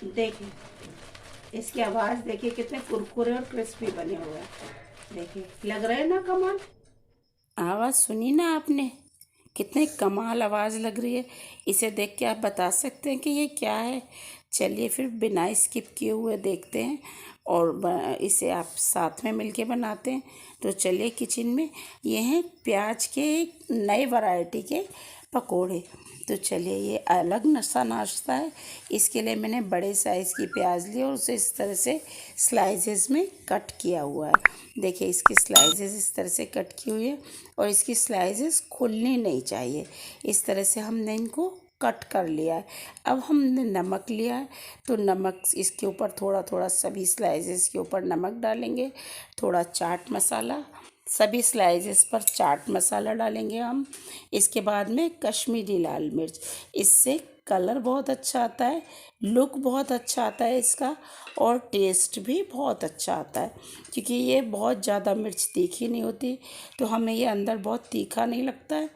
देखिए, इसकी आवाज़ देखिए, कितने कुरकुरे और क्रिस्पी बने हुए हैं। देखिए, लग रहे हैं ना कमाल। आवाज़ सुनी ना आपने, कितने कमाल आवाज़ लग रही है। इसे देख के आप बता सकते हैं कि ये क्या है। चलिए फिर बिना स्किप किए हुए देखते हैं और इसे आप साथ में मिलके बनाते हैं। तो चलिए किचन में। ये हैं प्याज के एक नए वैरायटी के पकोड़े। तो चलिए, ये अलग सा नाश्ता है। इसके लिए मैंने बड़े साइज़ की प्याज ली और उसे इस तरह से स्लाइसेस में कट किया हुआ है। देखिए, इसकी स्लाइसेस इस तरह से कट की हुई है और इसकी स्लाइसेस खुलनी नहीं चाहिए। इस तरह से हमने इनको कट कर लिया है। अब हमने नमक लिया है, तो नमक इसके ऊपर थोड़ा थोड़ा सभी स्लाइसेस के ऊपर नमक डालेंगे। थोड़ा चाट मसाला, सभी स्लाइसेस पर चाट मसाला डालेंगे हम। इसके बाद में कश्मीरी लाल मिर्च, इससे कलर बहुत अच्छा आता है, लुक बहुत अच्छा आता है इसका, और टेस्ट भी बहुत अच्छा आता है। क्योंकि ये बहुत ज़्यादा मिर्च तीखी नहीं होती, तो हमें ये अंदर बहुत तीखा नहीं लगता है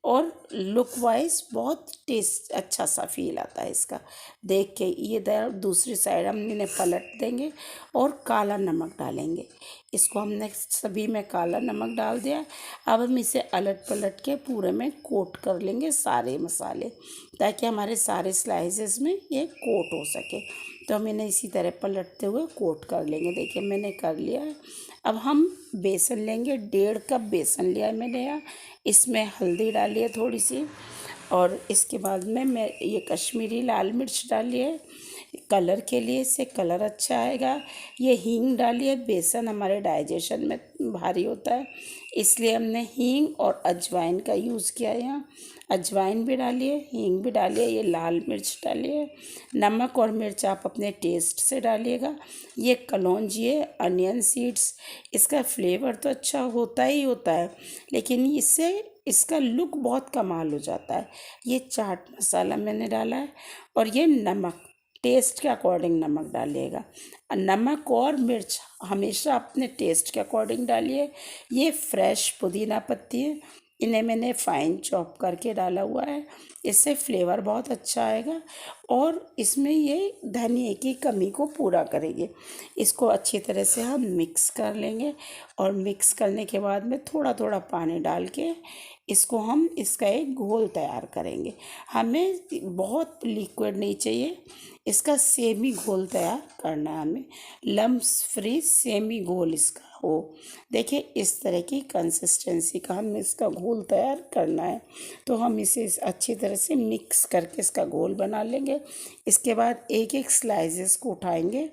और लुक वाइज बहुत टेस्ट अच्छा सा फील आता है इसका। देख के ये दूसरी साइड हम इन्हें पलट देंगे और काला नमक डालेंगे। इसको हमने सभी में काला नमक डाल दिया। अब हम इसे अलट पलट के पूरे में कोट कर लेंगे सारे मसाले, ताकि हमारे सारे स्लाइसेस में ये कोट हो सके। तो हम इन्हें इसी तरह पलटते हुए कोट कर लेंगे। देखिए, मैंने कर लिया है। अब हम बेसन लेंगे, 1.5 कप बेसन लिया है मैंने यहाँ। इसमें हल्दी डाली है थोड़ी सी, और इसके बाद में मैं ये कश्मीरी लाल मिर्च डाली है कलर के लिए, इससे कलर अच्छा आएगा। ये हींग डाली है, बेसन हमारे डाइजेशन में भारी होता है, इसलिए हमने हींग और अजवाइन का यूज़ किया है यहाँ। अजवाइन भी डालिए, हींग भी डालिए, ये लाल मिर्च डालिए। नमक और मिर्च आप अपने टेस्ट से डालिएगा। ये कलौंजी है, अनियन सीड्स, इसका फ्लेवर तो अच्छा होता ही होता है, लेकिन इससे इसका लुक बहुत कमाल हो जाता है। ये चाट मसाला मैंने डाला है, और ये नमक टेस्ट के अकॉर्डिंग नमक डालिएगा। नमक और मिर्च हमेशा अपने टेस्ट के अकॉर्डिंग डालिए। ये फ्रेश पुदीना पत्ती है, इन्हें मैंने फाइन चॉप करके डाला हुआ है, इससे फ्लेवर बहुत अच्छा आएगा और इसमें ये धनिए की कमी को पूरा करेंगे। इसको अच्छी तरह से हम मिक्स कर लेंगे, और मिक्स करने के बाद में थोड़ा थोड़ा पानी डाल के इसको हम इसका एक घोल तैयार करेंगे। हमें बहुत लिक्विड नहीं चाहिए, इसका सेमी घोल तैयार करना है हमें, लम्स फ्री सेमी घोल इसका हो। देखिए, इस तरह की कंसिस्टेंसी का हमें इसका घोल तैयार करना है। तो हम इसे अच्छी तरह से मिक्स करके इसका घोल बना लेंगे। इसके बाद एक एक स्लाइसेस को उठाएंगे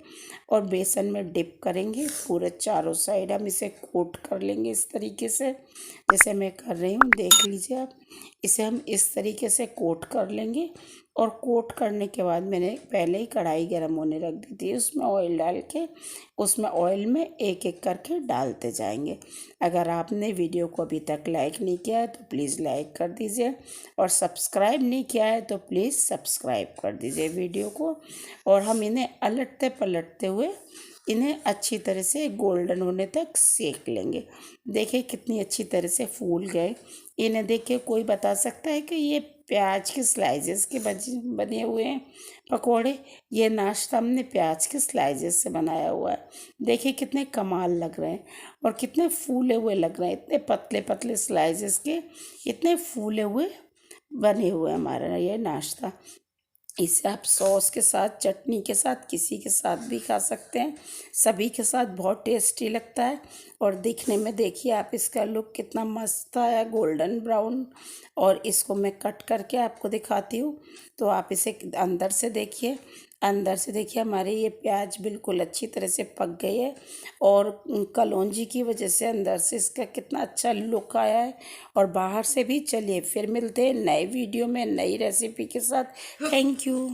और बेसन में डिप करेंगे। पूरे चारों साइड हम इसे कोट कर लेंगे इस तरीके से, जैसे मैं कर रही हूँ, देख लीजिए आप। इसे हम इस तरीके से कोट कर लेंगे, और कोट करने के बाद मैंने पहले ही कढ़ाई गर्म होने रख दी थी, उसमें ऑयल डाल के उसमें ऑयल में एक एक करके डालते जाएंगे। अगर आपने वीडियो को अभी तक लाइक नहीं किया है तो प्लीज़ लाइक कर दीजिए, और सब्सक्राइब नहीं किया है तो प्लीज़ सब्सक्राइब कर दीजिए वीडियो को। और हम इन्हें अलटते पलटते हुए इन्हें अच्छी तरह से गोल्डन होने तक सेक लेंगे। देखिए, कितनी अच्छी तरह से फूल गए। इन्हें देख के कोई बता सकता है कि ये प्याज के स्लाइसेस के बने हुए हैं पकोड़े। ये नाश्ता हमने प्याज के स्लाइसेस से बनाया हुआ है। देखिए, कितने कमाल लग रहे हैं और कितने फूले हुए लग रहे हैं। इतने पतले पतले स्लाइसेस के, इतने फूले हुए बने हुए हमारा ये नाश्ता। इसे आप सॉस के साथ, चटनी के साथ, किसी के साथ भी खा सकते हैं। सभी के साथ बहुत टेस्टी लगता है। और दिखने में देखिए आप, इसका लुक कितना मस्त आया, गोल्डन ब्राउन। और इसको मैं कट करके आपको दिखाती हूँ, तो आप इसे अंदर से देखिए। अंदर से देखिए, हमारे ये प्याज बिल्कुल अच्छी तरह से पक गई है, और कलौंजी की वजह से अंदर से इसका कितना अच्छा लुक आया है, और बाहर से भी। चलिए फिर मिलते हैं नए वीडियो में नई रेसिपी के साथ। Thank you.